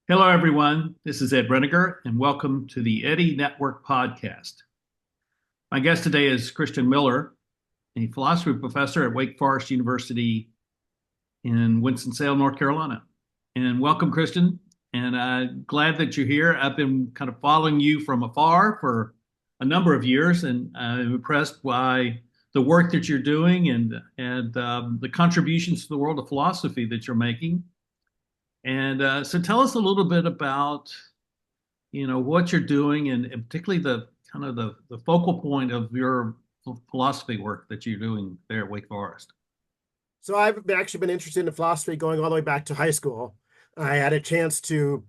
Hello, everyone. This is Ed Reniger, and welcome to the Eddy Network podcast. My guest today is Christian Miller, a philosophy professor at Wake Forest University in Winston-Salem, North Carolina. And welcome, Christian. And I'm glad that you're here. I've been kind of following you from afar for a number of years, and I'm impressed by the work that you're doing and the contributions to the world of philosophy that you're making. And so tell us a little bit about, what you're doing and particularly the kind of the focal point of your philosophy work that you're doing there at Wake Forest. So I've actually been interested in philosophy going all the way back to high school. I had a chance to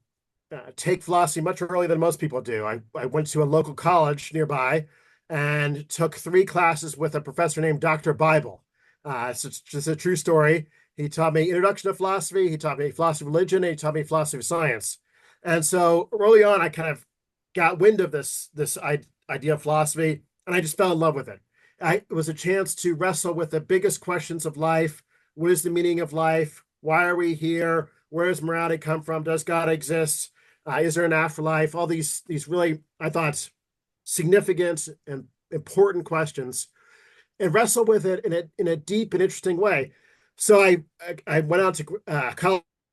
take philosophy much earlier than most people do. I went to a local college nearby and took 3 classes with a professor named Dr. Bible. It's just a true story. He taught me introduction to philosophy. He taught me philosophy of religion. And he taught me philosophy of science. And so early on, I kind of got wind of this idea of philosophy, and I just fell in love with it. It was a chance to wrestle with the biggest questions of life. What is the meaning of life? Why are we here? Where does morality come from? Does God exist? Is there an afterlife? All these really, I thought, significant and important questions, and wrestle with it in a deep and interesting way. So I went on to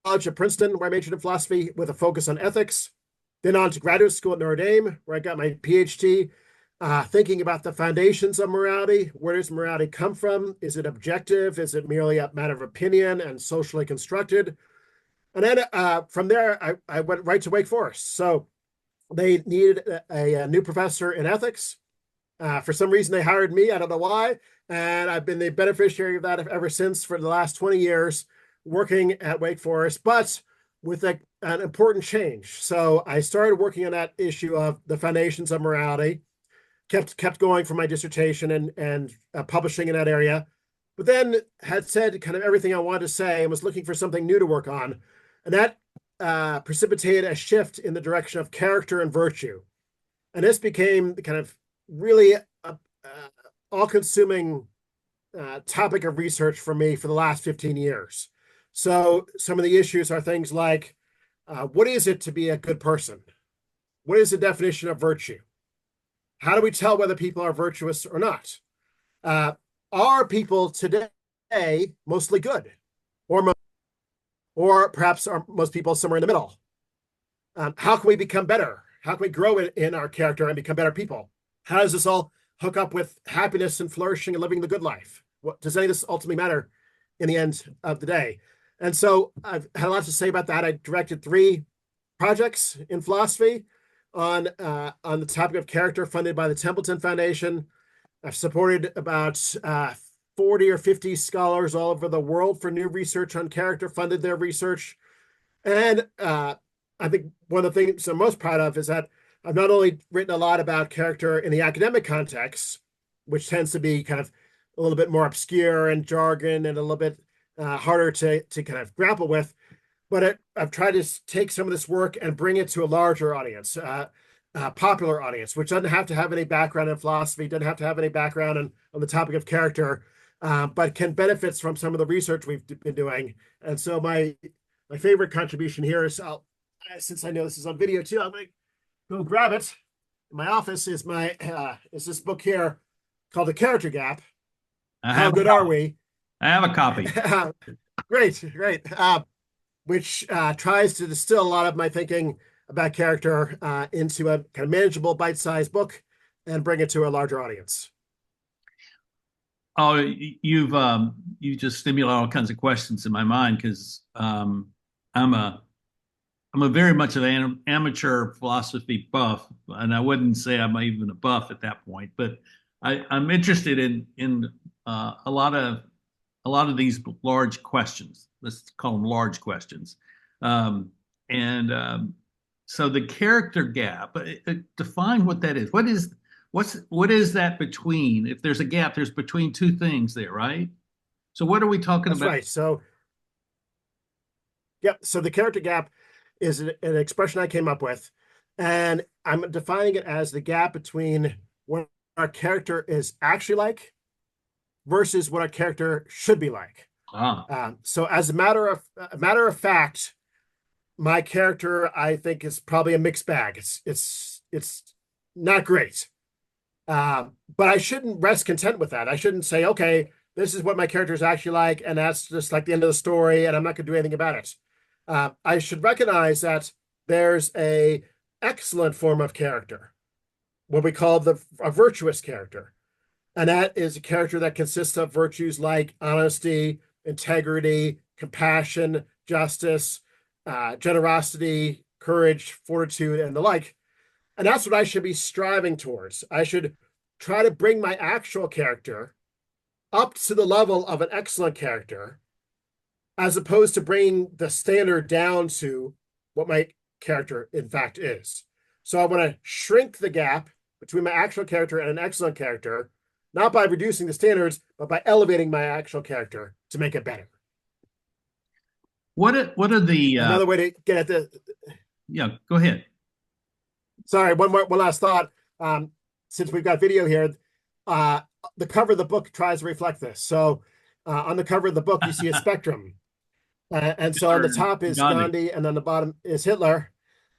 college at Princeton, where I majored in philosophy with a focus on ethics. Then on to graduate school at Notre Dame, where I got my PhD, thinking about the foundations of morality. Where does morality come from? Is it objective? Is it merely a matter of opinion and socially constructed? And then from there, I went right to Wake Forest. So they needed a new professor in ethics. For some reason, they hired me. I don't know why. And I've been the beneficiary of that ever since for the last 20 years, working at Wake Forest, but with an important change. So I started working on that issue of the foundations of morality, kept going for my dissertation and publishing in that area, but then had said kind of everything I wanted to say and was looking for something new to work on. And that precipitated a shift in the direction of character and virtue. And this became the kind of really all-consuming topic of research for me for the last 15 years. So some of the issues are things like, what is it to be a good person? What is the definition of virtue? How do we tell whether people are virtuous or not? Are people today mostly good? Or perhaps are most people somewhere in the middle? How can we become better? How can we grow in our character and become better people? How does this all hook up with happiness and flourishing and living the good life? What does any of this ultimately matter in the end of the day? And so I've had a lot to say about that. I directed 3 projects in philosophy on the topic of character, funded by the Templeton Foundation. I've supported about 40 or 50 scholars all over the world for new research on character, funded their research. And I think one of the things I'm most proud of is that I've not only written a lot about character in the academic context, which tends to be kind of a little bit more obscure and jargon and a little bit harder to kind of grapple with, but I've tried to take some of this work and bring it to a larger audience, popular audience, which doesn't have to have any background in philosophy, doesn't have to have any background on the topic of character, but can benefit from some of the research we've been doing. And so my favorite contribution here is, since I know this is on video too, I'm going to go grab it. In my office is this book here called The Character Gap. How good are we? I have a copy. Great. Which tries to distill a lot of my thinking about character into a kind of manageable, bite-sized book and bring it to a larger audience. Oh, you just stimulate all kinds of questions in my mind because I'm a very much of an amateur philosophy buff, and I wouldn't say I'm even a buff at that point, but I'm interested in a lot of these large questions. Let's call them large questions. So the character gap, define what that is. What is that between? If there's a gap, there's between 2 things there, right? So what are we talking That's about? right. So the character gap is an expression I came up with, and I'm defining it as the gap between what our character is actually like versus what our character should be like. So as a matter of fact, my character, I think, is probably a mixed bag. It's not great. But I shouldn't rest content with that. I shouldn't say, okay, this is what my character is actually like, and that's just like the end of the story, and I'm not going to do anything about it. I should recognize that there's a excellent form of character, what we call a virtuous character. And that is a character that consists of virtues like honesty, integrity, compassion, justice, generosity, courage, fortitude, and the like. And that's what I should be striving towards. I should try to bring my actual character up to the level of an excellent character, as opposed to bringing the standard down to what my character, in fact, is. So I want to shrink the gap between my actual character and an excellent character, not by reducing the standards, but by elevating my actual character to make it better. What are the Another way to get at the yeah, go ahead. Sorry, one last thought. Since we've got video here, the cover of the book tries to reflect this. So on the cover of the book, you see a spectrum. And so on the top is Gandhi, and on the bottom is Hitler.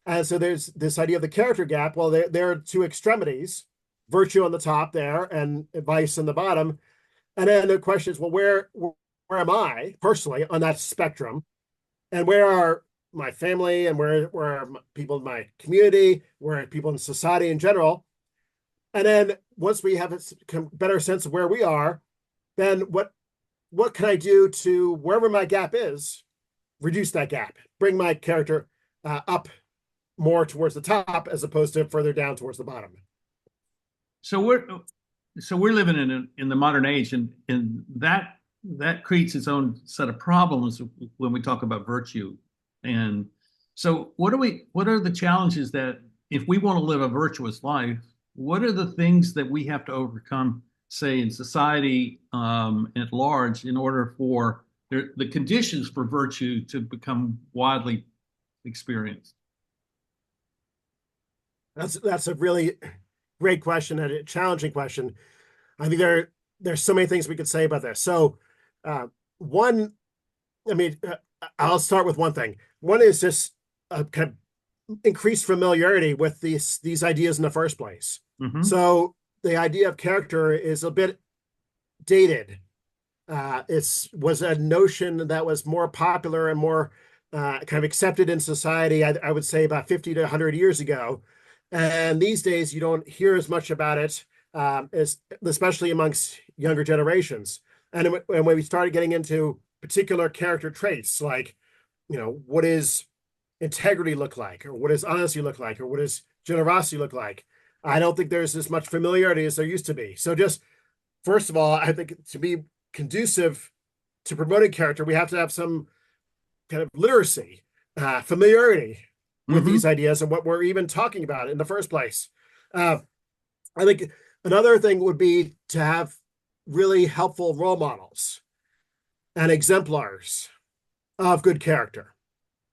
And so there's this idea of the character gap. Well, there are two extremities, virtue on the top there and vice on the bottom. And then the question is, well, where am I personally on that spectrum? And where are my family, and where are people in my community, where are people in society in general? And then once we have a better sense of where we are, then what can I do to, wherever my gap is, reduce that gap, bring my character up more towards the top as opposed to further down towards the bottom. So we're living in the modern age, and that creates its own set of problems when we talk about virtue. And so what are the challenges that, if we want to live a virtuous life, what are the things that we have to overcome, say, in society at large, in order for the conditions for virtue to become widely experienced? That's a really great question, and a challenging question. I think there's so many things we could say about this. So one, I mean, I'll start with one thing. One is just a kind of increased familiarity with these ideas in the first place. Mm-hmm. So the idea of character is a bit dated. It was a notion that was more popular and more kind of accepted in society, I would say about 50 to 100 years ago. And these days, you don't hear as much about it, especially amongst younger generations. And when we started getting into particular character traits, like, what does integrity look like, or what does honesty look like, or what does generosity look like, I don't think there's as much familiarity as there used to be. So just, first of all, I think to be conducive to promoting character, we have to have some kind of literacy, familiarity with these ideas and what we're even talking about in the first place. I think another thing would be to have really helpful role models and exemplars of good character.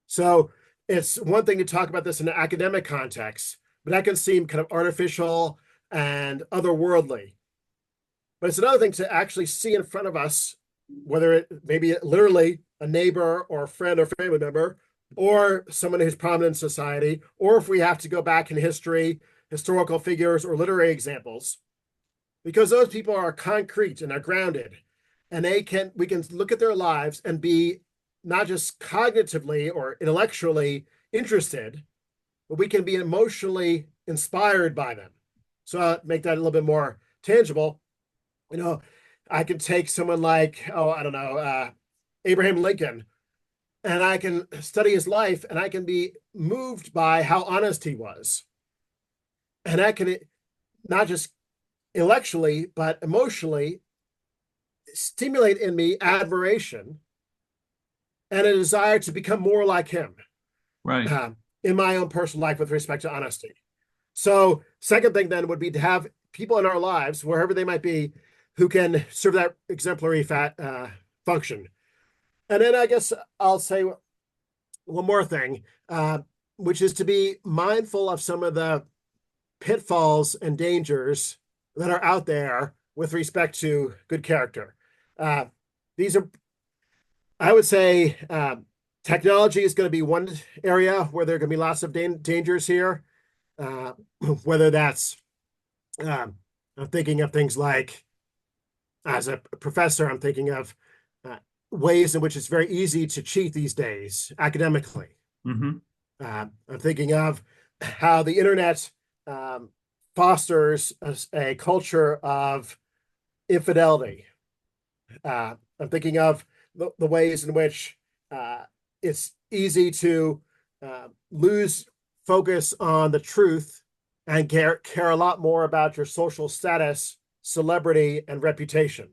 So it's one thing to talk about this in an academic context, but that can seem kind of artificial and otherworldly. But it's another thing to actually see in front of us, whether it may be literally a neighbor or a friend or family member, or someone who's prominent in society, or if we have to go back in history, historical figures or literary examples, because those people are concrete and are grounded, and we can look at their lives and be not just cognitively or intellectually interested, but we can be emotionally inspired by them. So I'll make that a little bit more tangible. I can take someone like, Abraham Lincoln, and I can study his life, and I can be moved by how honest he was. And I can not just intellectually, but emotionally stimulate in me admiration and a desire to become more like him. Right. In my own personal life with respect to honesty. So second thing then would be to have people in our lives, wherever they might be, who can serve that exemplary function. And then I guess I'll say one more thing, which is to be mindful of some of the pitfalls and dangers that are out there with respect to good character. These are, I would say, technology is going to be one area where there are going to be lots of dangers here. Whether that's, I'm thinking of things like, as a professor, I'm thinking of ways in which it's very easy to cheat these days academically. Mm-hmm. I'm thinking of how the internet fosters a culture of infidelity. I'm thinking of the ways in which it's easy to lose focus on the truth and care a lot more about your social status, celebrity, and reputation.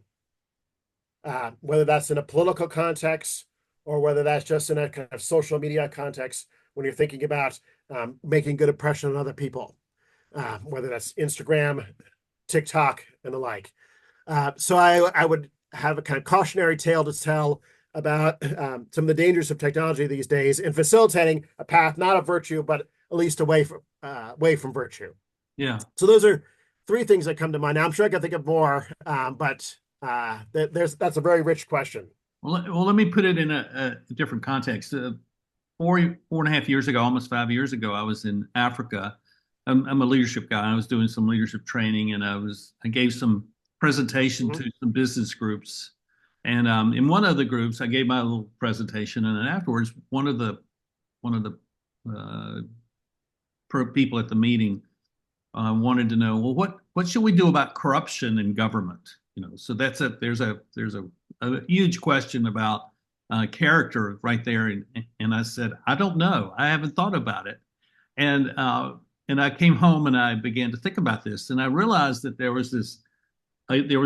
Whether that's in a political context or whether that's just in a kind of social media context, when you're thinking about making good impression on other people, whether that's Instagram, TikTok, and the like. So I would have a kind of cautionary tale to tell about some of the dangers of technology these days in facilitating a path, not of virtue, but at least away from virtue. Yeah. So those are three things that come to mind. Now, I'm sure I can think of more, but that's a very rich question. Well, let me put it in a different context. 4.5 years ago, almost 5 years ago, I was in Africa. I'm a leadership guy. I was doing some leadership training, and I gave some presentation to some business groups. And in one of the groups, I gave my little presentation, and then afterwards, one of the people at the meeting wanted to know, well, what should we do about corruption in government? So there's a huge question about character right there, and I said, I don't know, I haven't thought about it, and I came home and I began to think about this, and I realized that there was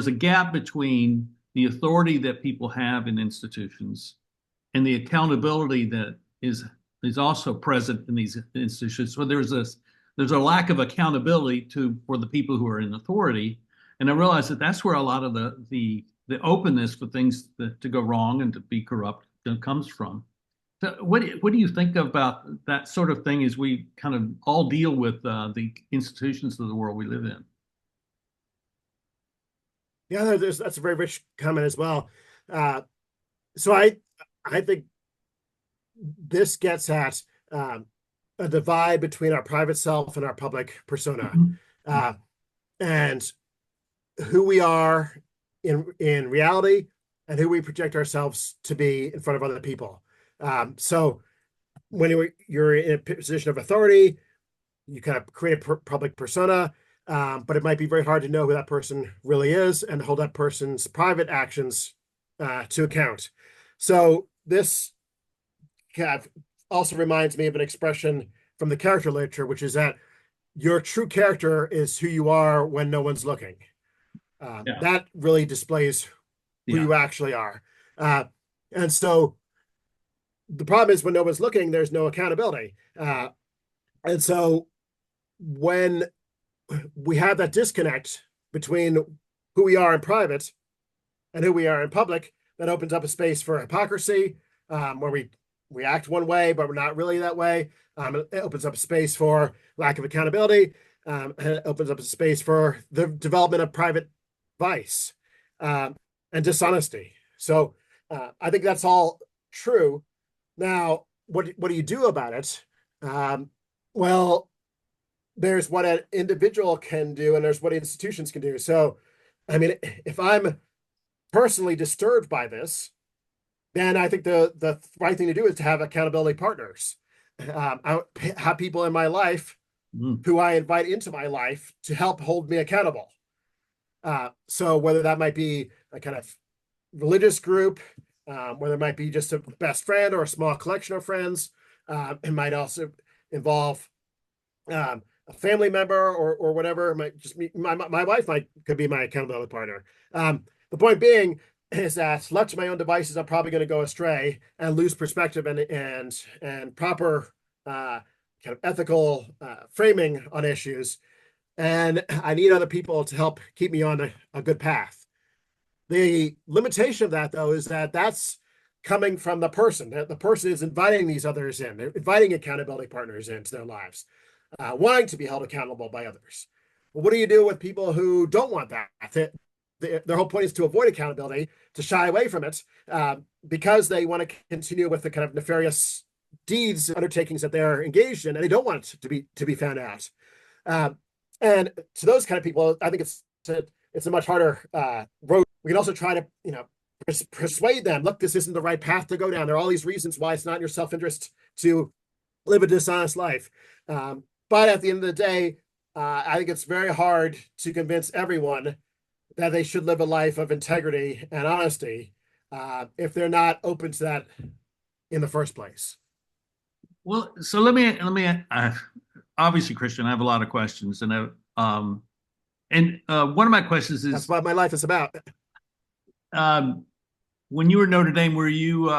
a gap between the authority that people have in institutions and the accountability that is also present in these institutions. So there's a lack of accountability for the people who are in authority, and I realized that that's where a lot of the openness for things to go wrong and to be corrupt comes from. So what do you think about that sort of thing as we kind of all deal with the institutions of the world we live in? Yeah, that's a very rich comment as well. So I think this gets at a divide between our private self and our public persona, and who we are in reality and who we project ourselves to be in front of other people. So when you're in a position of authority, you kind of create a public persona, but it might be very hard to know who that person really is and hold that person's private actions to account. So this kind of also reminds me of an expression from the character literature, which is that your true character is who you are when no one's looking. That really displays who you actually are. And so the problem is when no one's looking, there's no accountability. And so when we have that disconnect between who we are in private and who we are in public, that opens up a space for hypocrisy, where we act one way, but we're not really that way. It opens up a space for lack of accountability. And it opens up a space for the development of private vice and dishonesty. So I think that's all true. Now, what do you do about it? Well, there's what an individual can do and there's what institutions can do. So, I mean, if I'm personally disturbed by this, then I think the right thing to do is to have accountability partners. I have people in my life who I invite into my life to help hold me accountable. So whether that might be a kind of religious group, whether it might be just a best friend or a small collection of friends, it might also involve a family member or whatever. It might just be my wife could be my accountability partner. The point being is that left to my own devices, I'm probably going to go astray and lose perspective and proper kind of ethical framing on issues. And I need other people to help keep me on a good path. The limitation of that, though, is that that's coming from the person. The person is inviting these others in, they're inviting accountability partners into their lives, wanting to be held accountable by others. Well, what do you do with people who don't want that? their whole point is to avoid accountability, to shy away from it, because they want to continue with the kind of nefarious deeds, undertakings that they're engaged in, and they don't want it to be found out. And to those kind of people, I think it's a much harder road. We can also try to persuade them, look, this isn't the right path to go down. There are all these reasons why it's not in your self-interest to live a dishonest life. But at the end of the day, I think it's very hard to convince everyone that they should live a life of integrity and honesty if they're not open to that in the first place. Well, so let me obviously, Christian, I have a lot of questions, and one of my questions is that's what my life is about. When you were at Notre Dame, were you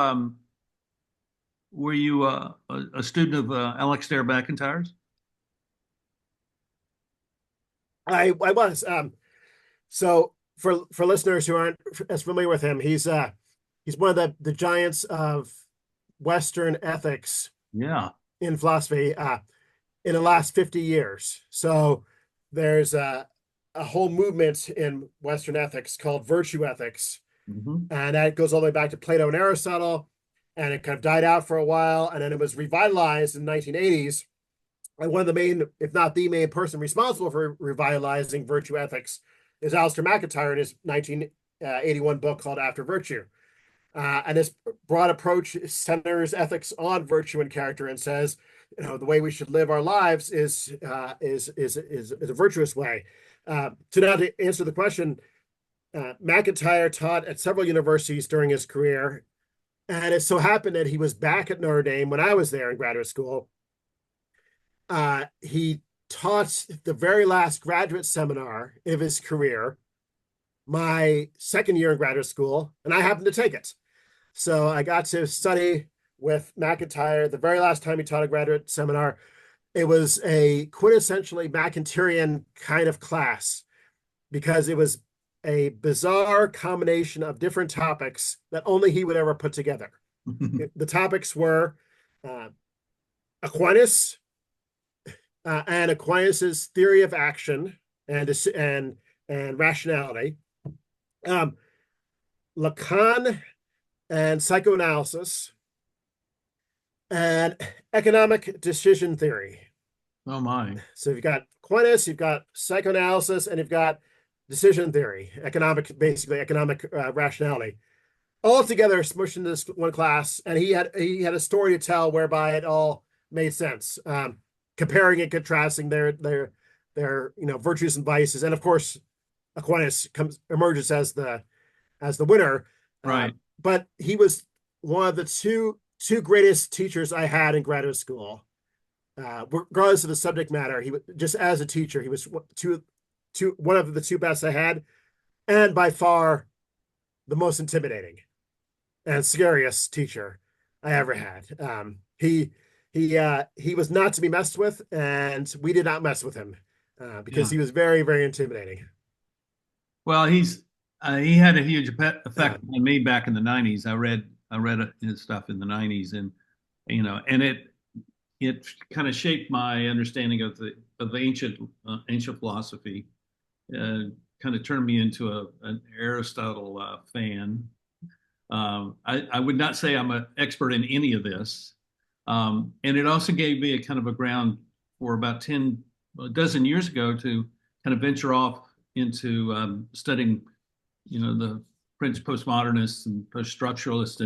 a student of Alex McIntyre's? I was. So for listeners who aren't as familiar with him, he's one of the giants of Western ethics. Yeah. In philosophy, in the last 50 years. So there's a whole movement in Western ethics called virtue ethics. Mm-hmm. And that goes all the way back to Plato and Aristotle. And it kind of died out for a while. And then it was revitalized in the 1980s. And one of the main, if not the main person responsible for revitalizing virtue ethics is Alasdair MacIntyre in his 1981 book called After Virtue. And this broad approach centers ethics on virtue and character and says, the way we should live our lives is a virtuous way. So now to answer the question, MacIntyre taught at several universities during his career, and it so happened that he was back at Notre Dame when I was there in graduate school. He taught the very last graduate seminar of his career, my second year in graduate school, and I happened to take it. So I got to study with MacIntyre the very last time he taught a graduate seminar. It was a quintessentially MacIntyrean kind of class because it was a bizarre combination of different topics that only he would ever put together. The topics were Aquinas and Aquinas's theory of action and rationality, Lacan and psychoanalysis, and economic decision theory. Oh my. So you've got Aquinas, you've got psychoanalysis, and you've got decision theory, basically economic rationality, all together smushed into this one class. And he had a story to tell whereby it all made sense, comparing and contrasting their virtues and vices. And of course, Aquinas emerges as the winner. Right. But he was one of the two greatest teachers I had in graduate school. Regardless of the subject matter, he was just as a teacher, he was one of the two best I had, and by far the most intimidating and scariest teacher I ever had. He was not to be messed with, and we did not mess with him because he was very, very intimidating. Well, he had a huge effect on me back in the 90s. I read his stuff in the 90s, and and it kind of shaped my understanding of ancient philosophy. Kind of turned me into an Aristotle fan. I would not say I'm an expert in any of this, and it also gave me a kind of a ground for about a dozen years ago to kind of venture off into studying, the French postmodernists and post-structuralists,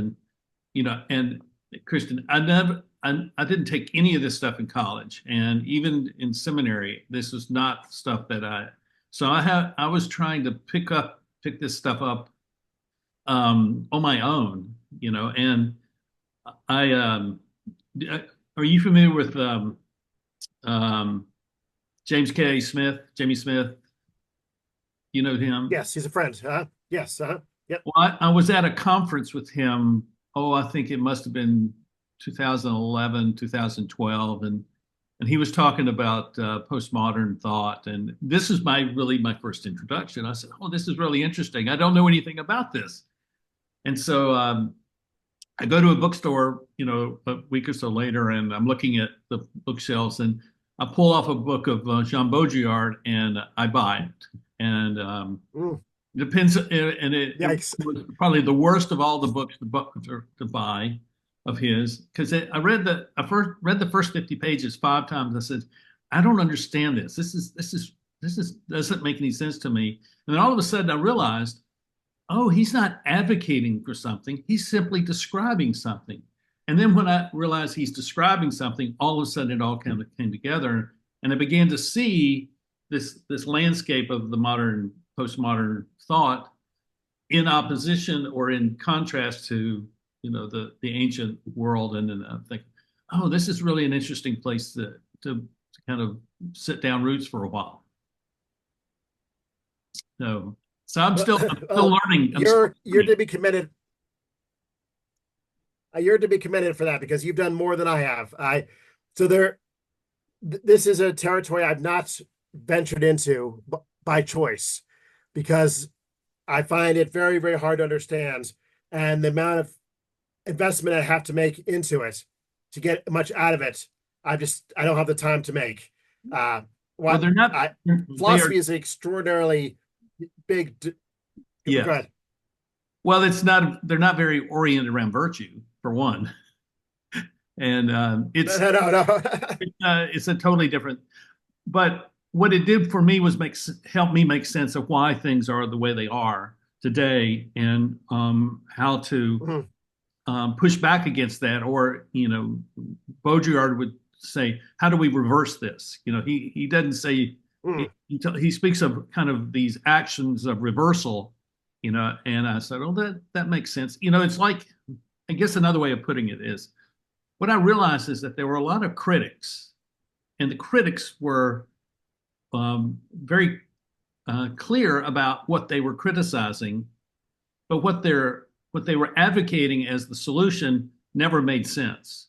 and Christian. I didn't take any of this stuff in college, and even in seminary, this was not stuff that So I was trying to pick this stuff up on my own, and are you familiar with James K. Smith, Jamie Smith? You know him? Yes, he's a friend. Yes. Yep. Well, I was at a conference with him. Oh, I think it must have been 2011, 2012, and he was talking about postmodern thought, and this is my first introduction. I said, "Oh, this is really interesting. I don't know anything about this," and so I go to a bookstore, a week or so later, and I'm looking at the bookshelves, and I pull off a book of Jean Baudrillard, and I buy it, and Depends, and it Yikes. was probably the worst of all the books to buy of his, because I first read the first 50 pages 5 times. I said, I don't understand this. This is doesn't make any sense to me. And then all of a sudden I realized, oh, he's not advocating for something. He's simply describing something. And then when I realized he's describing something, all of a sudden it all kind of came together, and I began to see this landscape of the modern postmodern thought in opposition or in contrast to the ancient world. And then I think, oh, this is really an interesting place to kind of sit down roots for a while. So so I'm still Well, learning. I'm still you're learning. to be commended. You're to be commended for that because you've done more than I have. So there, this is a territory I've not ventured into by choice because I find it very, very hard to understand, and the amount of investment I have to make into it to get much out of it, I don't have the time to make. Uh, Well, what they're not. I They are. philosophy is an extraordinarily big. Go Yes. ahead. Well, it's not. They're not very oriented around virtue, for one, and No, no, no, no. it's a totally different. But what it did for me was help me make sense of why things are the way they are today, and how to Mhm. push back against that. Or Baudrillard would say, how do we reverse this? He doesn't say, Mhm. he speaks of kind of these actions of reversal. And I said, oh, that makes sense. It's like, I guess another way of putting it is, what I realized is that there were a lot of critics, and the critics were very clear about what they were criticizing, but what they were advocating as the solution never made sense.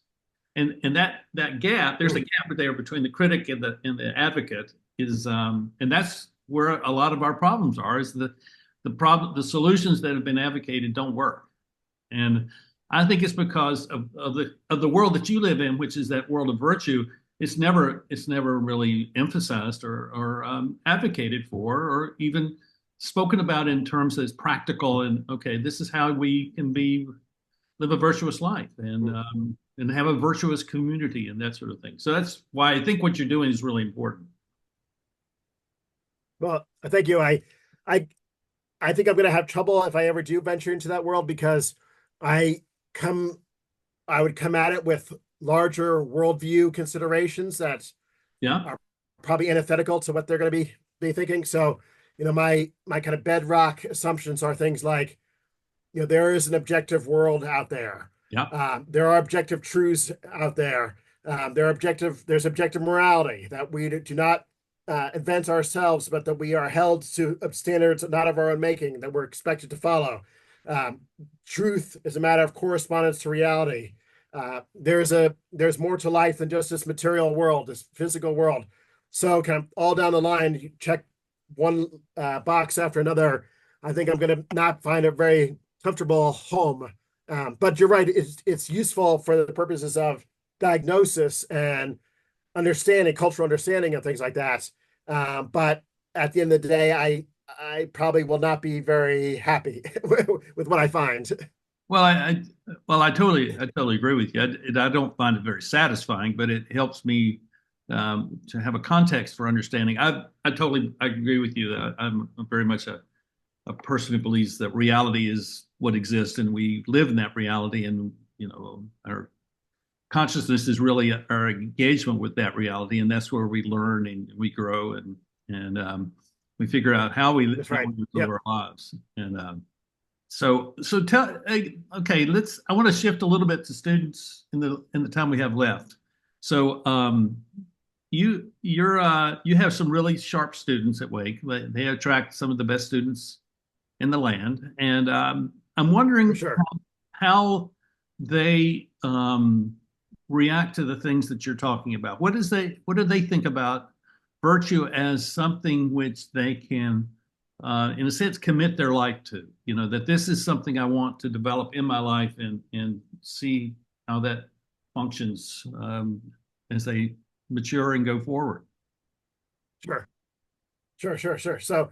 And that gap, there's a Mhm. gap there between the critic and the advocate, and that's where a lot of our problems are. Is the solutions that have been advocated don't work. And I think it's because of the world that you live in, which is that world of virtue. It's never really emphasized or advocated for, or even spoken about in terms as practical. And okay, this is how we can live a virtuous life, and have a virtuous community, and that sort of thing. So that's why I think what you're doing is really important. Well, thank you. I, I think I'm going to have trouble if I ever do venture into that world because I come, I would come at it with larger worldview considerations that Yeah. are probably antithetical to what they're going to be thinking. So, my kind of bedrock assumptions are things like, there is an objective world out there. Yeah. There are objective truths out there. There's objective morality that we do not invent ourselves, but that we are held to standards not of our own making that we're expected to follow. Um, Truth is a matter of correspondence to reality. There's more to life than just this material world, this physical world. So kind of all down the line, you check one box after another. I think I'm going to not find a very comfortable home. But you're right; it's useful for the purposes of diagnosis and understanding, cultural understanding, and things like that. But at the end of the day, I probably will not be very happy with what I find. Well, I totally agree with you. I don't find it very satisfying, but it helps me to have a context for understanding. I agree with you. I'm very much a person who believes that reality is what exists, and we live in that reality, and our consciousness is really our engagement with that reality, and that's where we learn and we grow, and we figure out how we That's how right. we live Yep. our lives. And so tell okay, I want to shift a little bit to students in the time we have left. So you have some really sharp students at Wake. They attract some of the best students in the land, and I'm For wondering sure. how they react to the things that you're talking about. What do they think about virtue as something which they can, in a sense, commit their life to? That this is something I want to develop in my life, and see how that functions as they mature and go forward. Sure. Sure. Sure. Sure. So,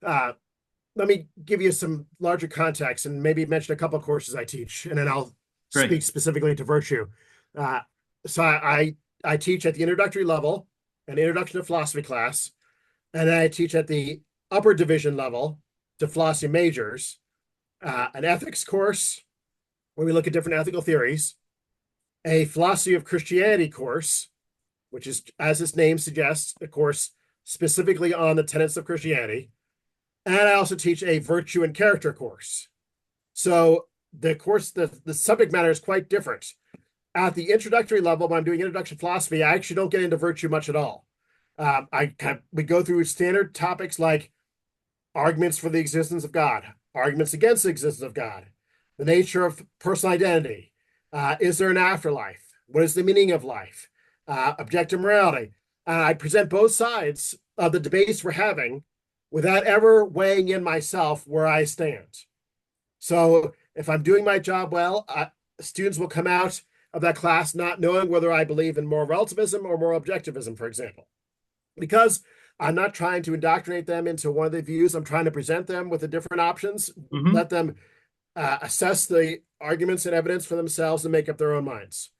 uh, let me give you some larger context and maybe mention a couple of courses I teach, and then I'll Great. speak specifically to virtue. Uh, so I teach at the introductory level, an introduction to philosophy class, and then I teach at the upper division level to philosophy majors, an ethics course where we look at different ethical theories, a philosophy of Christianity course, which is, as its name suggests, a course specifically on the tenets of Christianity. And I also teach a virtue and character course. So the subject matter is quite different. At the introductory level, when I'm doing introduction to philosophy, I actually don't get into virtue much at all. We go through standard topics like arguments for the existence of God, arguments against the existence of God, the nature of personal identity. Is there an afterlife? What is the meaning of life? Objective morality. I present both sides of the debates we're having without ever weighing in myself where I stand. So if I'm doing my job well, students will come out of that class not knowing whether I believe in moral relativism or moral objectivism, for example, because I'm not trying to indoctrinate them into one of the views. I'm trying to present them with the different options, let them assess the arguments and evidence for themselves and make up their own minds.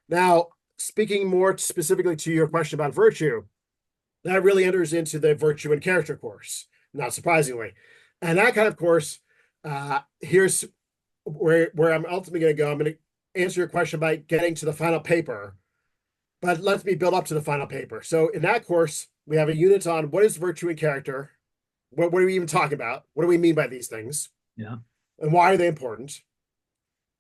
Now, speaking more specifically to your question about virtue, that really enters into the virtue and character course, not surprisingly. And that kind of course, here's where I'm ultimately going to go. I'm going to answer your question by getting to the final paper, but let me build up to the final paper. So in that course, we have a unit on what is virtue and character. What are we even talking about? What do we mean by these things? Yeah. And why are they important?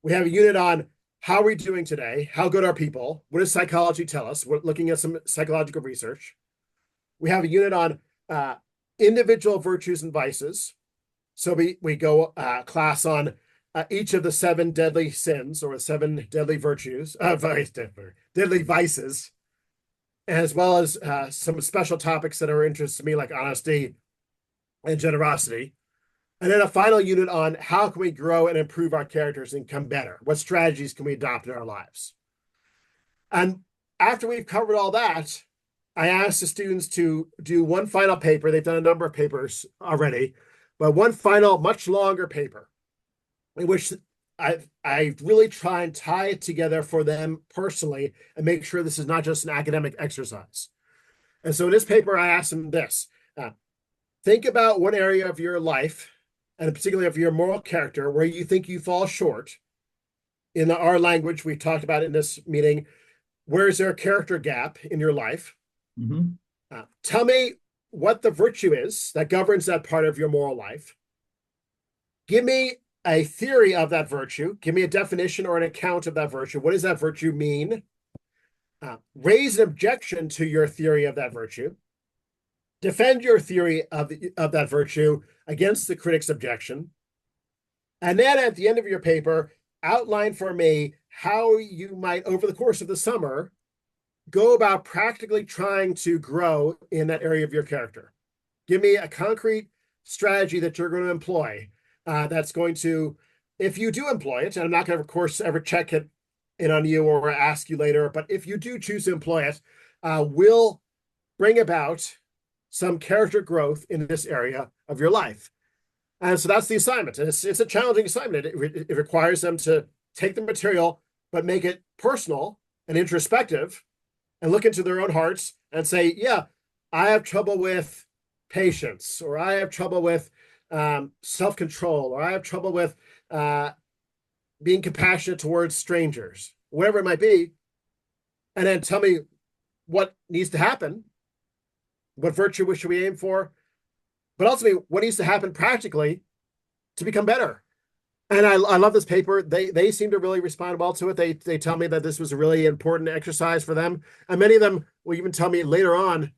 We have a unit on how are we doing today? How good are people? What does psychology tell us? We're looking at some psychological research. We have a unit on individual virtues and vices. So we go class on each of the 7 deadly sins or 7 deadly virtues, deadly vices, as well as some special topics that are of interest to me, like honesty and generosity. And then a final unit on how can we grow and improve our characters and become better? What strategies can we adopt in our lives? And after we've covered all that, I asked the students to do one final paper. They've done a number of papers already, but one final, much longer paper in which I really try and tie it together for them personally and make sure this is not just an academic exercise. And so in this paper, I asked them this. Think about one area of your life, and particularly of your moral character, where you think you fall short. In our language, we talked about in this meeting, where is there a character gap in your life? Tell me what the virtue is that governs that part of your moral life. Give me a theory of that virtue. Give me a definition or an account of that virtue. What does that virtue mean? Raise an objection to your theory of that virtue. Defend your theory of that virtue against the critic's objection. And then at the end of your paper, outline for me how you might, over the course of the summer, go about practically trying to grow in that area of your character. Give me a concrete strategy that you're going to employ that's going to, if you do employ it, and I'm not going to, of course, ever check it in on you or ask you later, but if you do choose to employ it, will bring about some character growth in this area of your life. And so that's the assignment. And it's a challenging assignment. It requires them to take the material, but make it personal and introspective and look into their own hearts and say, yeah, I have trouble with patience, or I have trouble with self-control, or I have trouble with being compassionate towards strangers, whatever it might be. And then tell me what needs to happen. What virtue should we aim for? But ultimately, what needs to happen practically to become better? And I love this paper. They seem to really respond well to it. They tell me that this was a really important exercise for them. And many of them will even tell me later on,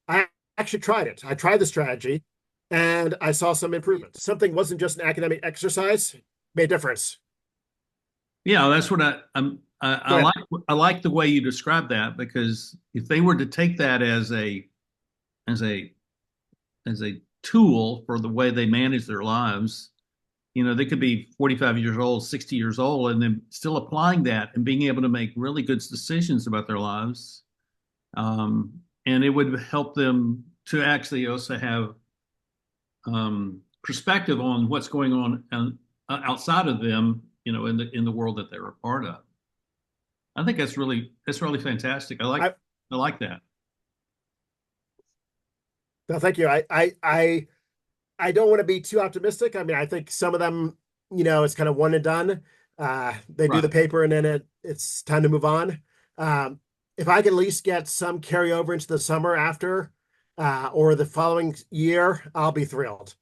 I actually tried it. I tried the strategy and I saw some improvement. Something wasn't just an academic exercise, made a difference. Yeah, that's what I like the way you describe that, because if they were to take that as a tool for the way they manage their lives, they could be 45 years old, 60 years old, and then still applying that and being able to make really good decisions about their lives. And it would help them to actually also have perspective on what's going on outside of them, in the world that they're a part of. I think that's really fantastic. I like that. No, thank you. I don't want to be too optimistic. I mean, I think some of them, it's kind of one and done. They do Right. the paper and then it's time to move on. If I can at least get some carryover into the summer after, or the following year, I'll be thrilled.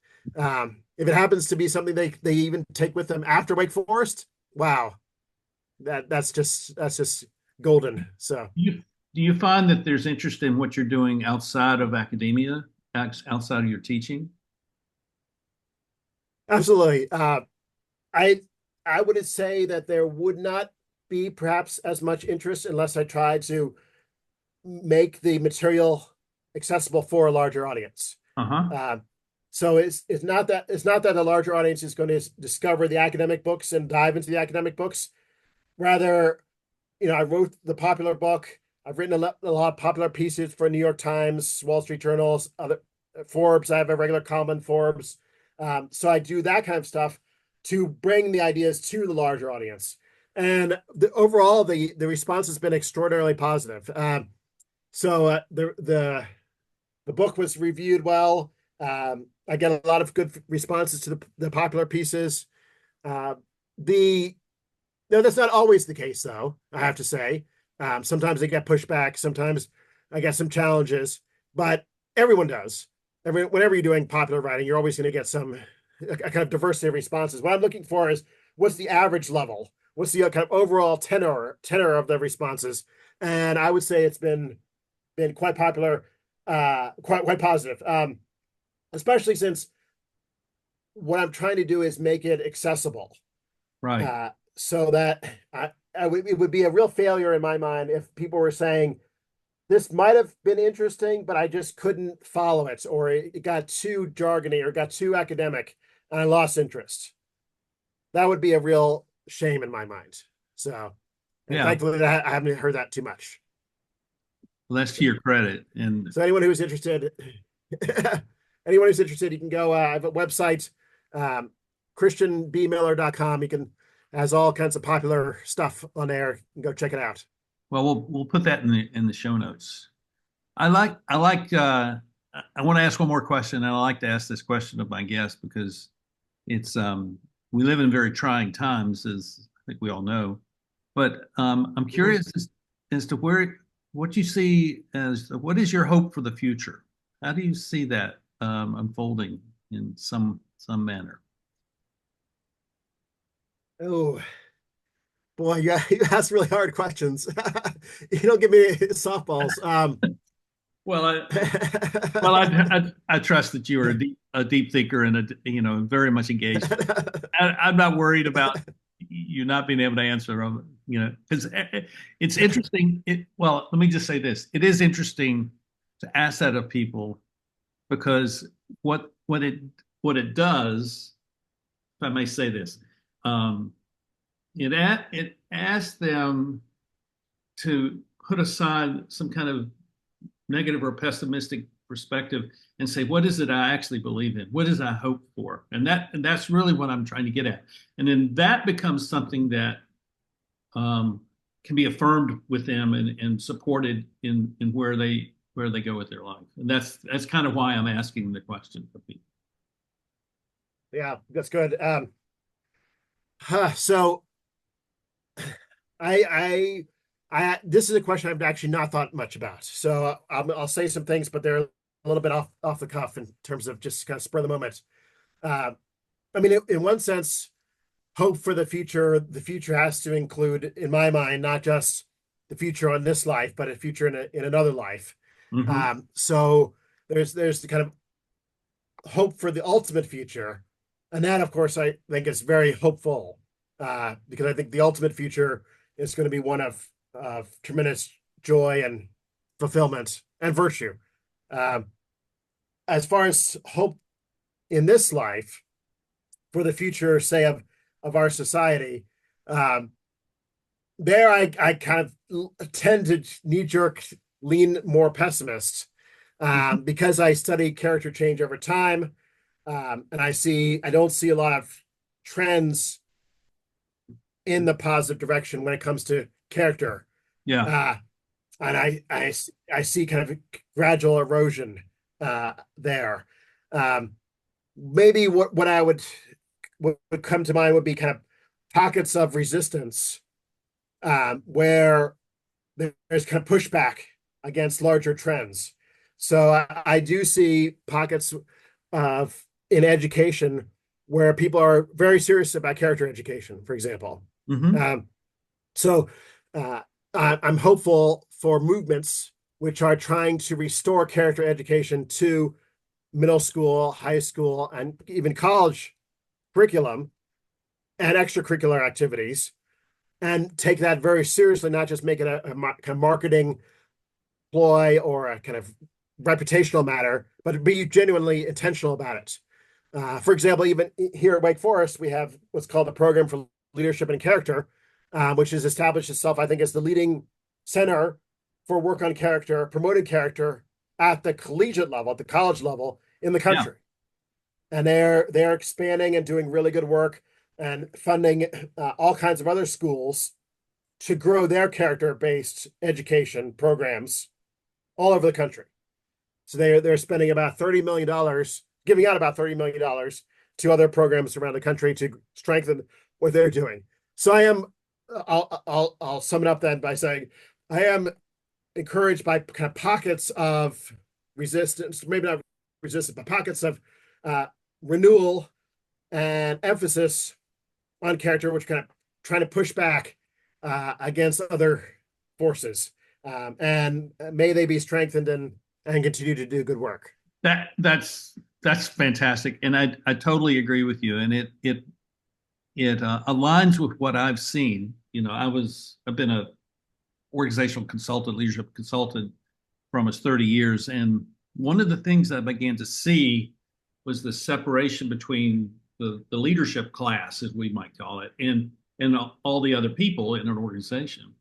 If it happens to be something they even take with them after Wake Forest, wow, that's just golden. So Do you find that there's interest in what you're doing outside of academia, outside of your teaching? absolutely. I I wouldn't say that there would not be perhaps as much interest unless I tried to make the material accessible for a larger audience. Uh-huh. Uh, so it's not that a larger audience is going to discover the academic books and dive into the academic books. Rather, I wrote the popular book. I've written a lot of popular pieces for New York Times, Wall Street Journals, other Forbes. I have a regular column in Forbes. So I do that kind of stuff to bring the ideas to the larger audience. And overall, the response has been extraordinarily positive. So the book was reviewed well. I get a lot of good responses to the popular pieces. Uh, the No, that's not always the case, though, I have to say. Sometimes they get pushback. Sometimes I get some challenges, but everyone does. Whenever you're doing popular writing, you're always going to get a kind of diversity of responses. What I'm looking for is what's the average level? What's the kind of overall tenor of the responses? And I would say it's been quite popular, quite positive. Especially since what I'm trying to do is make it accessible. Right. So that it would be a real failure in my mind if people were saying this might have been interesting, but I just couldn't follow it, or it got too jargony or got too academic, and I lost interest. That would be a real shame in my mind. So, and Yeah. thankfully, I haven't heard that too much. Well, that's to your credit. And So, anyone who's interested, you can go. I have a website, christianbmiller.com. You can has all kinds of popular stuff on there. You can go check it out. well, we'll put that in the show notes. I want to ask one more question, and I like to ask this question of my guests because it's we live in very trying times, as I think we all know. But I'm curious as to what you see as what is your hope for the future? How do you see that unfolding in some manner? Oh boy, you ask really hard questions. You don't give me softballs. Well, I trust that you are a deep thinker and very much engaged. I'm not worried about you not being able to answer them, because it's interesting. Well, let me just say this: it is interesting to ask that of people because what it does, if I may say this, um, it asks them to put aside some kind of negative or pessimistic perspective and say, what is it I actually believe in? What is I hope for? And that's really what I'm trying to get at. And then that becomes something that can be affirmed with them and supported in where they go with their life. And that's kind of why I'm asking the question of people. Yeah, that's good. So I, this is a question I've actually not thought much about. So I'll say some things, but they're a little bit off the cuff in terms of just kind of spur of the moment. I mean, in one sense, hope for the future. The future has to include, in my mind, not just the future on this life, but a future in another life. Mm-hmm. So there's the kind of hope for the ultimate future, and that, of course, I think is very hopeful, because I think the ultimate future is going to be one of tremendous joy and fulfillment and virtue. Um, as far as hope in this life for the future, say of our society, um, there I kind of tend to knee jerk lean more pessimist, Mm-hmm. because I study character change over time. And I don't see a lot of trends in the positive direction when it comes to character. Yeah. Uh, and I see kind of a gradual erosion there. Um, Maybe what I would come to mind would be kind of pockets of resistance where there's kind of pushback against larger trends. So I do see pockets of in education where people are very serious about character education, for example. Hmm. Um, so uh, I'm hopeful for movements which are trying to restore character education to middle school, high school, and even college curriculum and extracurricular activities, and take that very seriously, not just make it a kind of marketing ploy or a kind of reputational matter, but be genuinely intentional about it. For example, even here at Wake Forest, we have what's called the Program for Leadership and Character, which has established itself, I think, as the leading center for work on character, promoting character at the collegiate level, at the college level in the Yeah. country. And they're expanding and doing really good work and funding all kinds of other schools to grow their character-based education programs all over the country. So they're spending about $30 million, giving out about $30 million to other programs around the country to strengthen what they're doing. So I'll sum it up then by saying I am encouraged by kind of pockets of resistance, maybe not resistance, but pockets of uh, renewal and emphasis on character, which kind of trying to push back against other forces. And may they be strengthened and continue to do good work. That's fantastic, and I totally agree with you, and it aligns with what I've seen. I've been a organizational consultant, leadership consultant for almost 30 years, and one of the things I began to see was the separation between the leadership class, as we might call it, and all the other people in an organization.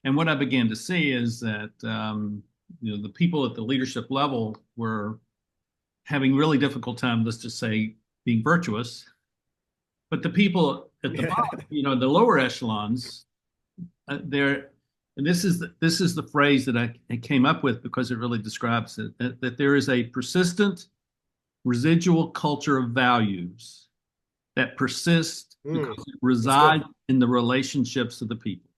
And what I began to see is that the people at the leadership level were having really difficult time, let's just say, being virtuous. But the people at the bottom, the lower echelons, they're, and this is the phrase that I came up with because it really describes it, that there is a persistent residual culture of values that persist because it resides in the relationships of the people.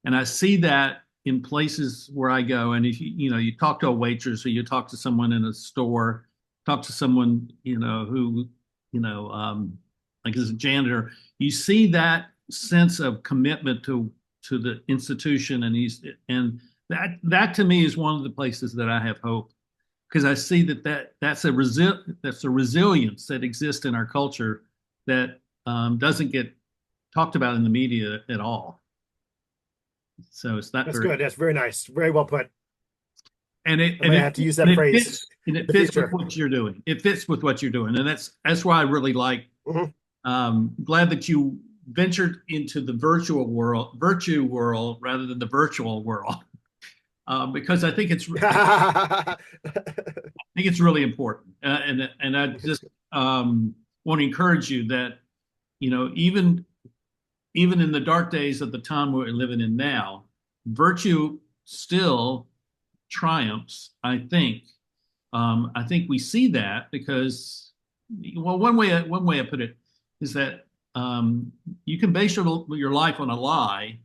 And I see that in places where I go. And if you talk to a waitress or you talk to someone in a store, talk to someone, who, like as a janitor, you see that sense of commitment to the institution. And that to me is one of the places that I have hope, because I see that's a resilience that exists in our culture that doesn't get talked about in the media at all. So it's not That's very good. That's very nice. Very well put. and it I and might it have to use and that it phrase fits and in it the fits with future. what you're doing. It fits with what you're doing, and that's why I really like. Mhm. Glad that you ventured into the virtue world rather than the virtual world, because I think it's really important, and I just want to encourage you that even in the dark days of the time we're living in now, virtue still triumphs. I think we see that because, well, one way I put it is that you can base your life on a lie,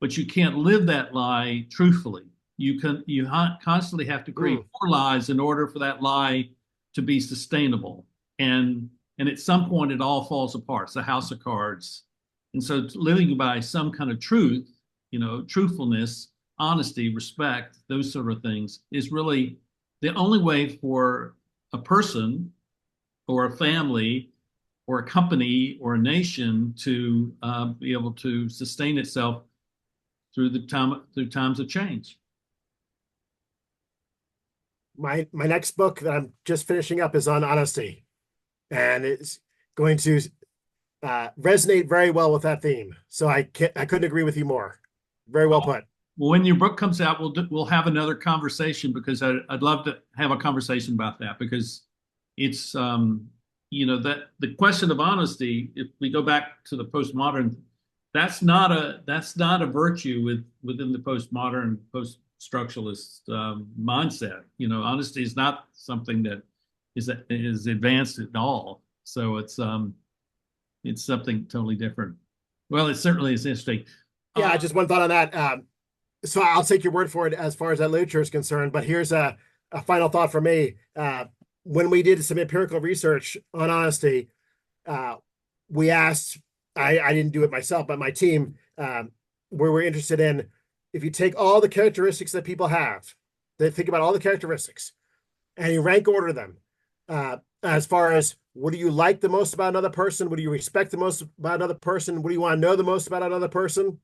but you can't live that lie truthfully. You constantly have to create Mm. more lies in order for that lie to be sustainable. And at some point it all falls apart. It's a house of cards. And so living by some kind of truth, truthfulness, honesty, respect, those sort of things is really the only way for a person or a family or a company or a nation to be able to sustain itself through times of change. My next book that I'm just finishing up is on honesty, and it's going to resonate very well with that theme. So I couldn't agree with you more. Very well put. Well, when your book comes out, we'll have another conversation, because I'd love to have a conversation about that, because it's that the question of honesty, if we go back to the postmodern, that's not a virtue within the postmodern post-structuralist mindset. Honesty is not something that is advanced at all. So it's something totally different. Well, it certainly is interesting. Yeah, just one thought on that. So I'll take your word for it as far as that literature is concerned, but here's a final thought for me. When we did some empirical research on honesty, we asked, I didn't do it myself, but my team, where we're interested in, if you take all the characteristics that people have, they think about all the characteristics, and you rank order them, as far as what do you like the most about another person? What do you respect the most about another person? What do you want to know the most about another person?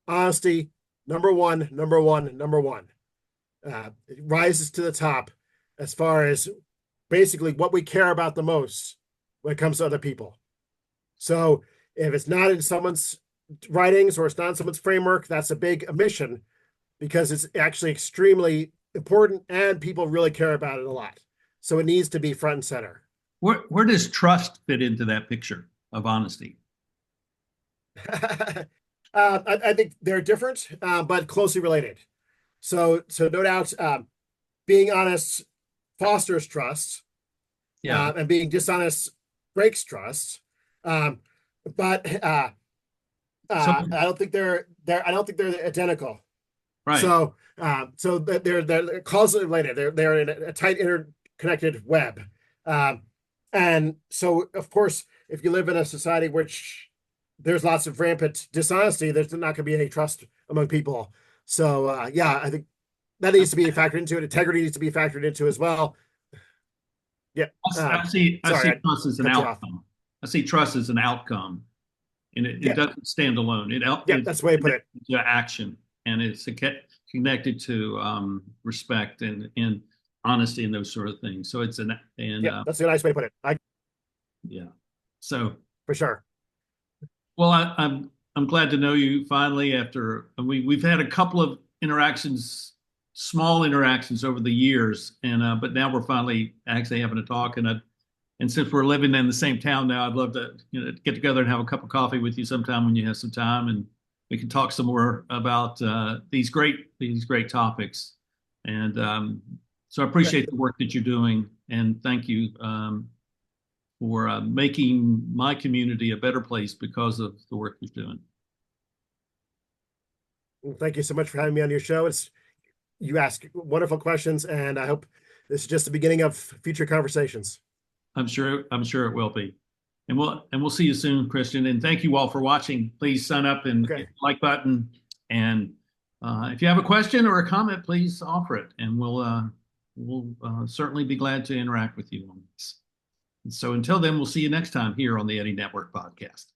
Honesty, number one, number one, number one. It rises to the top as far as basically what we care about the most when it comes to other people. So if it's not in someone's writings or it's not in someone's framework, that's a big omission because it's actually extremely important and people really care about it a lot. So it needs to be front and center. Where does trust fit into that picture of honesty? I think they're different, but closely related. So no doubt, being honest fosters trust, Yeah. and being dishonest breaks trust. But So, I don't think I don't think they're identical. right. So they're causally related. They're in a tight interconnected web. And so, of course, if you live in a society which there's lots of rampant dishonesty, there's not going to be any trust among people. So, yeah, I think that needs to be factored into it. Integrity needs to be factored into as well. Yeah. I see Sorry, trust as an cut you off. outcome. I see trust as an outcome, and it Yeah. doesn't stand alone. Yeah, that's the way to put it. To action, and it's connected to respect and honesty and those sort of things. So it's Yeah, that's a nice way to put it. Yeah. So, For sure. well, I'm glad to know you finally after we've had a couple of interactions, small interactions over the years, and but now we're finally actually having a talk, and since we're living in the same town now, I'd love to get together and have a cup of coffee with you sometime when you have some time, and we can talk some more about these great topics. And so I appreciate the work that you're doing, and thank you for making my community a better place because of the work you're doing. Well, thank you so much for having me on your show. You ask wonderful questions, and I hope this is just the beginning of future conversations. I'm sure it will be. And we'll see you soon, Christian. And thank you all for watching. Please sign up and hit the like button. And if you have a question or a comment, please offer it, and we'll certainly be glad to interact with you on this. And so until then, we'll see you next time here on the Eddie Network Podcast.